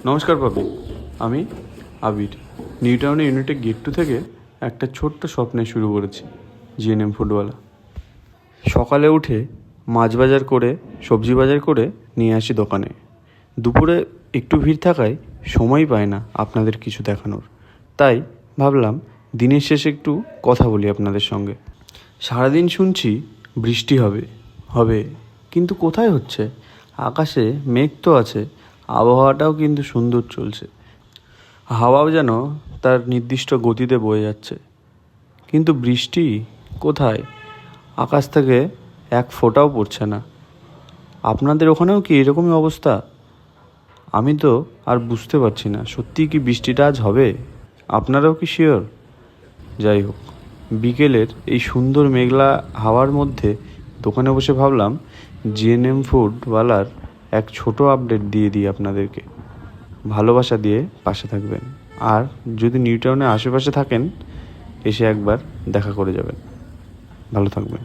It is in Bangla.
নমস্কার পাবলিক, আমি আবির। নিউ টাউনে ইউনিটেক গেট 2 থেকে একটা ছোট্ট স্বপ্নে শুরু করেছি জিএনএম ফুডওয়ালা। সকালে উঠে মাছ বাজার করে সবজি বাজার করে নিয়ে আসি দোকানে। দুপুরে একটু ভিড় থাকায় সময় পায় না আপনাদের কিছু দেখানোর, তাই ভাবলাম দিনের শেষে একটু কথা বলি আপনাদের সঙ্গে। সারাদিন শুনছি বৃষ্টি হবে হবে, কিন্তু কোথায় হচ্ছে? আকাশে মেঘ তো আছে, আবহাওয়াটাও কিন্তু সুন্দর চলছে, হাওয়াও যেন তার নির্দিষ্ট গতিতে বয়ে যাচ্ছে, কিন্তু বৃষ্টি কোথায়? আকাশ থেকে এক ফোঁটাও পড়ছে না। আপনাদের ওখানেও কি এরকমই অবস্থা? আমি তো আর বুঝতে পারছি না, সত্যিই কি বৃষ্টিটা আজ হবে? আপনারাও কি শিওর? যাই হোক, বিকেলের এই সুন্দর মেঘলা হাওয়ার মধ্যে দোকানে বসে ভাবলাম জিএনএম ফুডওয়ালার এক ছোট আপডেট দিয়ে দিই আপনাদেরকে। ভালোবাসা দিয়ে পাশে থাকবেন, আর যদি নিউ টাউনের আশেপাশে থাকেন এসে একবার দেখা করে যাবেন। ভালো থাকবেন।